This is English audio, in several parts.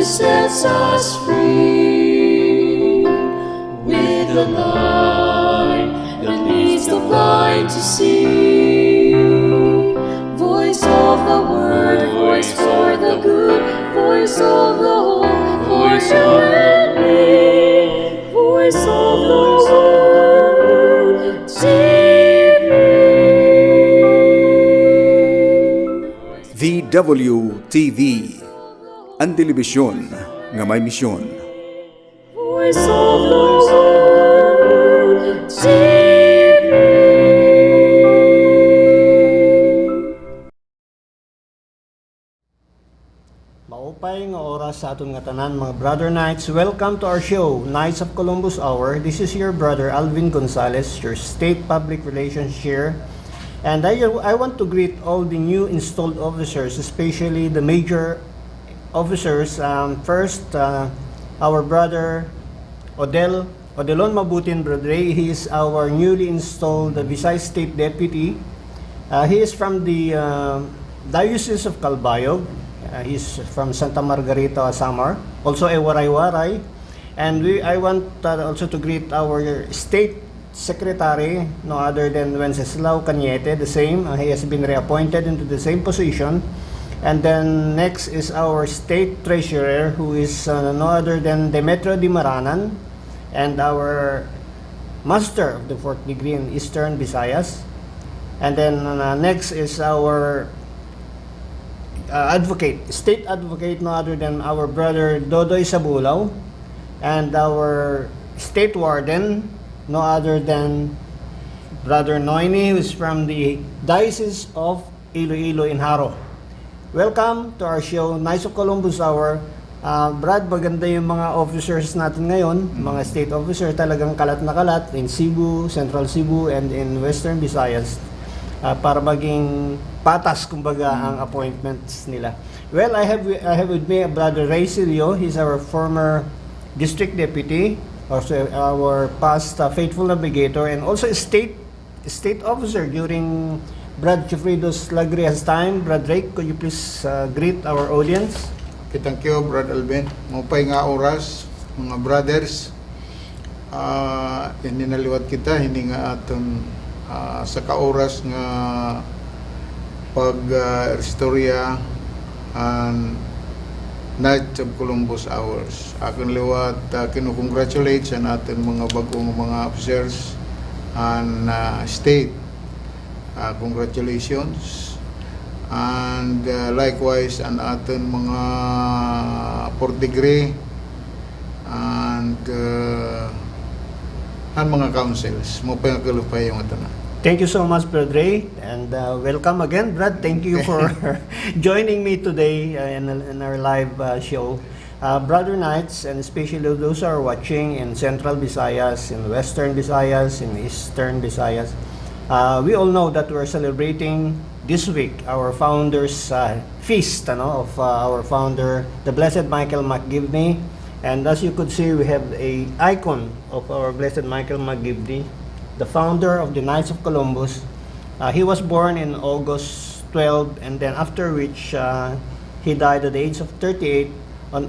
sets us free. With the light that leads the blind to see. Voice of the word, voice for the good, voice of the whole, voice of the voice of the word, TV. VWTV, ang telebisyon nga may misyon. Voice of the world, TV. Maupay nga oras sa aton nga tanan, mga Brother Knights. Welcome to our show, Knights of Columbus Hour. This is your brother Alvin Gonzalez, your State Public Relations Chair. And I want to greet all the new installed officers, especially the major officers. First, our brother Odelon Mabutin Bradre. He is our newly installed Visayas State Deputy. He is from the Diocese of Calbayog. He's from Santa Margarita, Samar. Also a Waray-Waray. And I want also to greet our State Secretary, no other than Wenceslao Cañete, the same. He has been reappointed into the same position. And then next is our State Treasurer, who is no other than Demetrio Di Maranan, and our Master of the Fourth Degree in Eastern Visayas. And then next is our State Advocate, no other than our brother Dodoy Sabulaw, and our State Warden, no other than Brother Noini, who is from the Diocese of Iloilo in Haro. Welcome to our show, Knights of Columbus Hour. Brad, maganda yung mga officers natin ngayon, mga state officer, talagang kalat na kalat in Cebu, Central Cebu, and in Western Visayas, para maging patas, kumbaga, ang appointments nila. Well, I have with me Brother Ray Silio. He's our former district deputy, also our past faithful navigator, and also a state officer during Brad Chufrido's Lagrias time. Brad Ray, could you please greet our audience? Okay, thank you, Brad Alvin. Mupay nga oras, mga brothers. Hindi naliwat kita, hindi nga aton sa kaoras nga pag-istorya and Knights of Columbus Hours. Akong liwat, kinukongratulate sa natin mga bagong mga officers and state. Congratulations. And likewise, ang atin mga fourth degree and mga councils. Mo pa nga kalupay yung atin na. Thank you so much, Brad Ray, and welcome again, Brad. Thank you for joining me today in our live show. Brother Knights, and especially those who are watching in Central Visayas, in Western Visayas, in Eastern Visayas, we all know that we're celebrating this week our founder's feast, of our founder, the Blessed Michael McGivney. And as you could see, we have a icon of our Blessed Michael McGivney, the founder of the Knights of Columbus. He was born in August 12, and then after which he died at the age of 38 on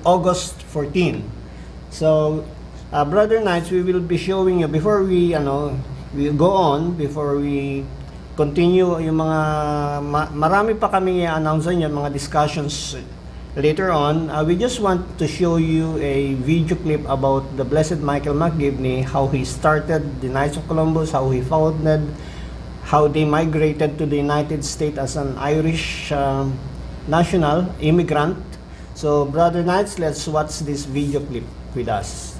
August 14. So, Brother Knights, we will be showing you before we go on, before we continue yung mga marami pa kami i-announce yung mga discussions later on. We just want to show you a video clip about the Blessed Michael McGivney, how he started the Knights of Columbus, how he founded, how they migrated to the United States as an Irish national immigrant. So, Brother Knights, let's watch this video clip with us.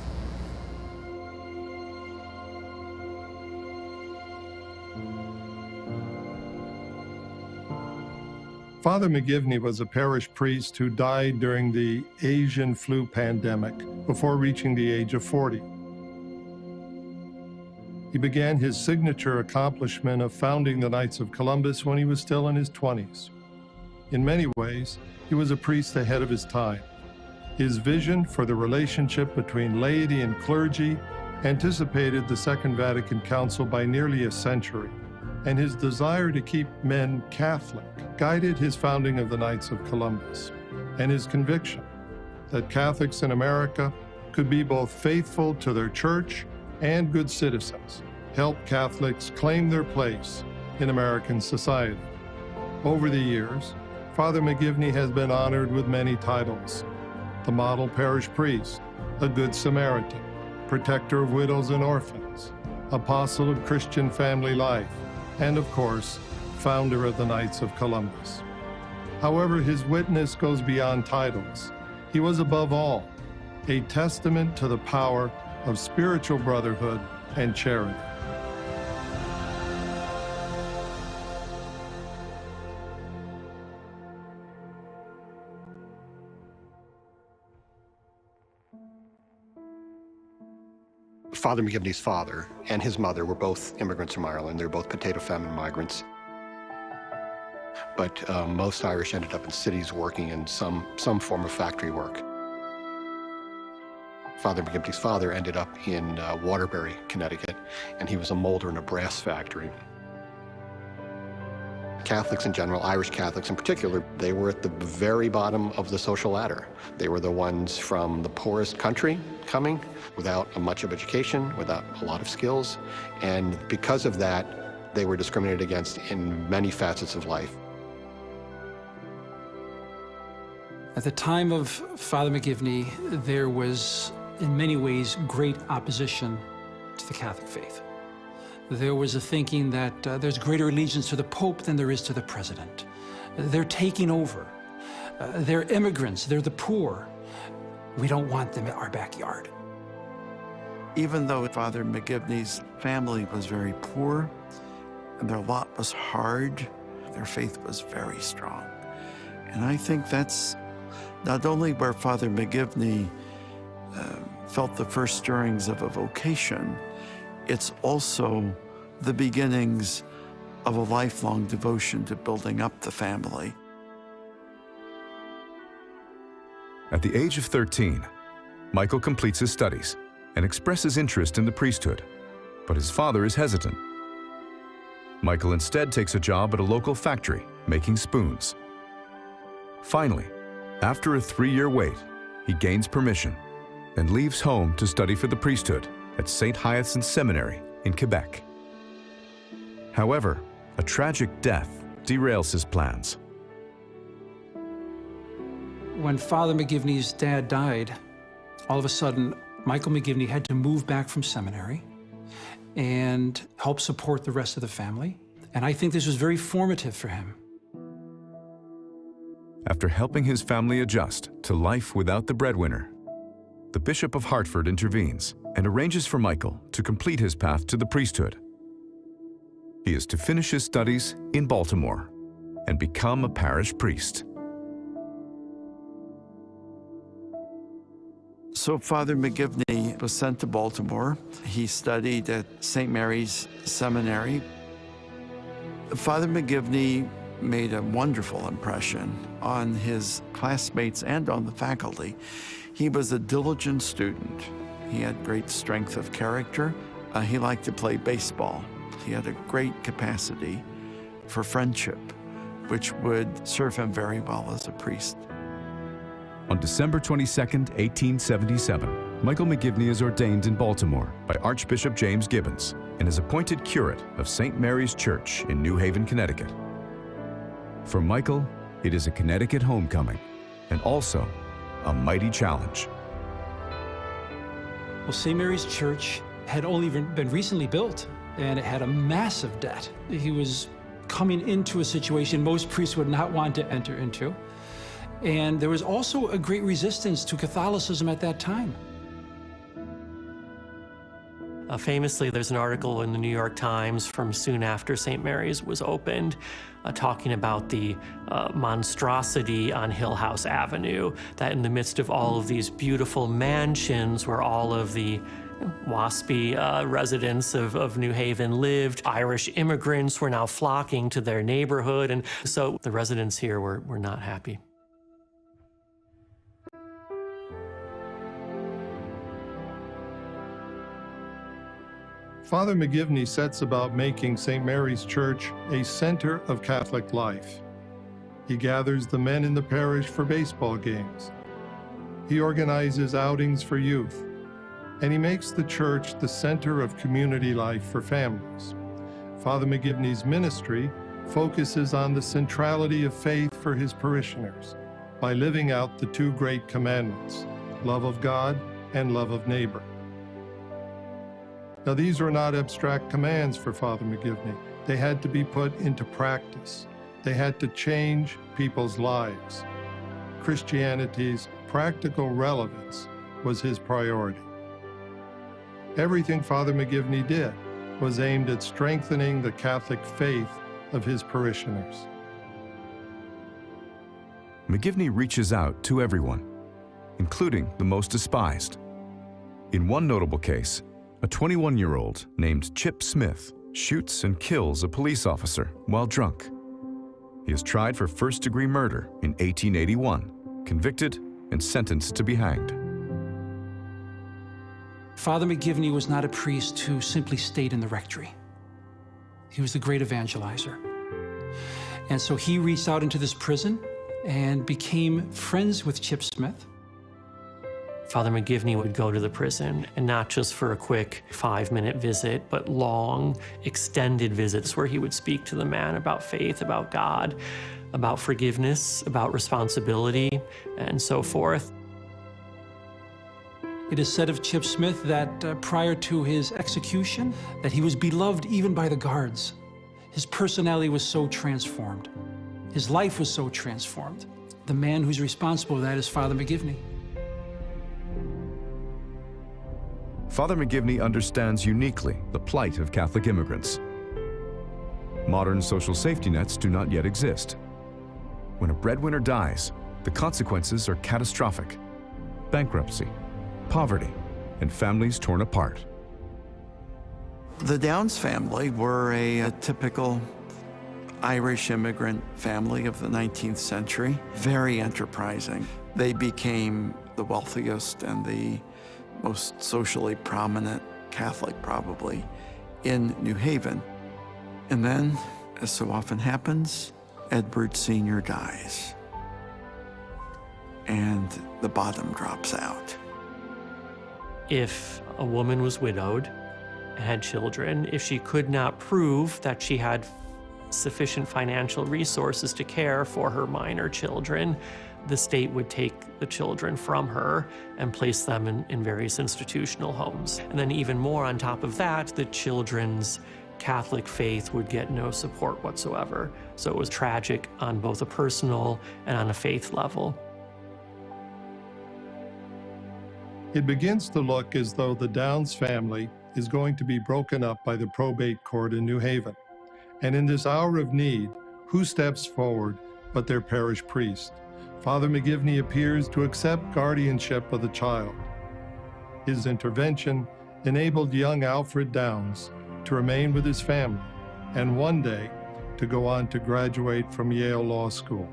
Father McGivney was a parish priest who died during the Asian flu pandemic before reaching the age of 40. He began his signature accomplishment of founding the Knights of Columbus when he was still in his 20s. In many ways, he was a priest ahead of his time. His vision for the relationship between laity and clergy anticipated the Second Vatican Council by nearly a century, and his desire to keep men Catholic guided his founding of the Knights of Columbus. and his conviction that Catholics in America could be both faithful to their church and good citizens helped Catholics claim their place in American society. Over the years, Father McGivney has been honored with many titles: the Model Parish Priest, a Good Samaritan, Protector of Widows and Orphans, Apostle of Christian Family Life, and of course, founder of the Knights of Columbus. However, his witness goes beyond titles. He was above all a testament to the power of spiritual brotherhood and charity. Father McGivney's father and his mother were both immigrants from Ireland. They were both potato famine migrants. But most Irish ended up in cities working in some form of factory work. Father McGivney's father ended up in Waterbury, Connecticut, and he was a molder in a brass factory. Catholics in general, Irish Catholics in particular, they were at the very bottom of the social ladder. They were the ones from the poorest country coming, without much of education, without a lot of skills, and because of that, they were discriminated against in many facets of life. At the time of Father McGivney, there was, in many ways, great opposition to the Catholic faith. There was a thinking that there's greater allegiance to the Pope than there is to the President. They're taking over. They're immigrants. They're the poor. We don't want them in our backyard. Even though Father McGivney's family was very poor and their lot was hard, their faith was very strong. And I think that's not only where Father McGivney felt the first stirrings of a vocation, it's also the beginnings of a lifelong devotion to building up the family. At the age of 13, Michael completes his studies and expresses interest in the priesthood, but his father is hesitant. Michael instead takes a job at a local factory making spoons. Finally, after a 3-year wait, he gains permission and leaves home to study for the priesthood at St. Hyacinthe Seminary in Quebec. However, a tragic death derails his plans. When Father McGivney's dad died, all of a sudden, Michael McGivney had to move back from seminary and help support the rest of the family. And I think this was very formative for him. After helping his family adjust to life without the breadwinner, the Bishop of Hartford intervenes and arranges for Michael to complete his path to the priesthood. He is to finish his studies in Baltimore and become a parish priest. So Father McGivney was sent to Baltimore. He studied at St. Mary's Seminary. Father McGivney made a wonderful impression on his classmates and on the faculty. He was a diligent student. He had great strength of character. He liked to play baseball. He had a great capacity for friendship, which would serve him very well as a priest. On December 22, 1877, Michael McGivney is ordained in Baltimore by Archbishop James Gibbons and is appointed curate of St. Mary's Church in New Haven, Connecticut. For Michael, it is a Connecticut homecoming and also a mighty challenge. Well, St. Mary's Church had only been recently built, and it had a massive debt. He was coming into a situation most priests would not want to enter into. And there was also a great resistance to Catholicism at that time. Famously, there's an article in the New York Times from soon after St. Mary's was opened, talking about the monstrosity on Hill House Avenue, that in the midst of all of these beautiful mansions where all of the waspy residents of New Haven lived, Irish immigrants were now flocking to their neighborhood, and so the residents here were not happy. Father McGivney sets about making St. Mary's Church a center of Catholic life. He gathers the men in the parish for baseball games. He organizes outings for youth, and he makes the church the center of community life for families. Father McGivney's ministry focuses on the centrality of faith for his parishioners by living out the two great commandments, love of God and love of neighbor. Now, these were not abstract commands for Father McGivney. They had to be put into practice. They had to change people's lives. Christianity's practical relevance was his priority. Everything Father McGivney did was aimed at strengthening the Catholic faith of his parishioners. McGivney reaches out to everyone, including the most despised. In one notable case, a 21-year-old named Chip Smith shoots and kills a police officer while drunk. He is tried for first-degree murder in 1881, convicted and sentenced to be hanged. Father McGivney was not a priest who simply stayed in the rectory. He was the great evangelizer. And so he reached out into this prison and became friends with Chip Smith. Father McGivney would go to the prison, and not just for a quick 5-minute visit, but long, extended visits where he would speak to the man about faith, about God, about forgiveness, about responsibility, and so forth. It is said of Chip Smith that prior to his execution, that he was beloved even by the guards. His personality was so transformed. His life was so transformed. The man who's responsible for that is Father McGivney. Father McGivney understands uniquely the plight of Catholic immigrants. Modern social safety nets do not yet exist. When a breadwinner dies, the consequences are catastrophic: bankruptcy, poverty, and families torn apart. The Downs family were a typical Irish immigrant family of the 19th century, very enterprising. They became the wealthiest and the most socially prominent Catholic, probably, in New Haven. And then, as so often happens, Edward Sr. dies, and the bottom drops out. If a woman was widowed and had children, if she could not prove that she had sufficient financial resources to care for her minor children, the state would take the children from her and place them in various institutional homes. And then even more on top of that, the children's Catholic faith would get no support whatsoever. So it was tragic on both a personal and on a faith level. It begins to look as though the Downs family is going to be broken up by the probate court in New Haven. And in this hour of need, who steps forward but their parish priest? Father McGivney appears to accept guardianship of the child. His intervention enabled young Alfred Downs to remain with his family and one day to go on to graduate from Yale Law School.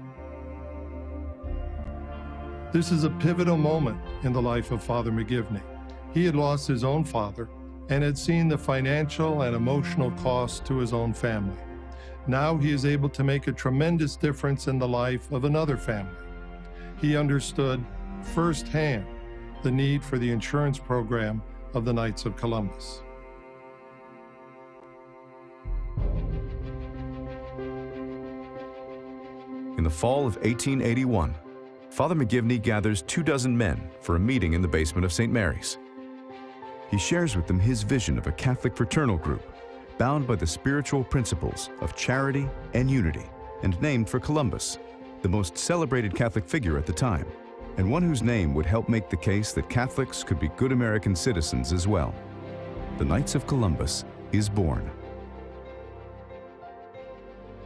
This is a pivotal moment in the life of Father McGivney. He had lost his own father and had seen the financial and emotional cost to his own family. Now he is able to make a tremendous difference in the life of another family. He understood firsthand the need for the insurance program of the Knights of Columbus. In the fall of 1881, Father McGivney gathers 24 men for a meeting in the basement of St. Mary's. He shares with them his vision of a Catholic fraternal group bound by the spiritual principles of charity and unity, and named for Columbus, the most celebrated Catholic figure at the time, and one whose name would help make the case that Catholics could be good American citizens as well. The Knights of Columbus is born.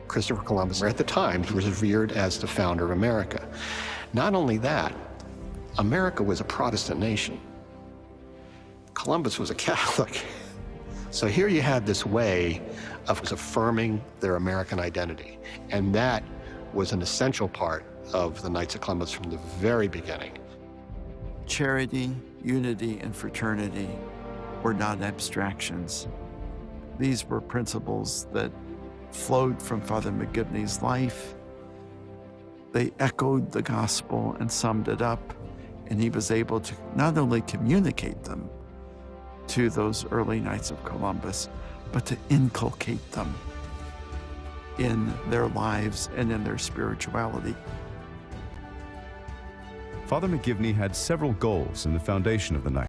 Christopher Columbus, at the time, he was revered as the founder of America. Not only that, America was a Protestant nation. Columbus was a Catholic. So here you had this way of affirming their American identity, and that was an essential part of the Knights of Columbus from the very beginning. Charity, unity, and fraternity were not abstractions. These were principles that flowed from Father McGivney's life They echoed the gospel and summed it up, and he was able to not only communicate them to those early Knights of Columbus, but to inculcate them in their lives and in their spirituality. Father McGivney had several goals in the foundation of the Knights.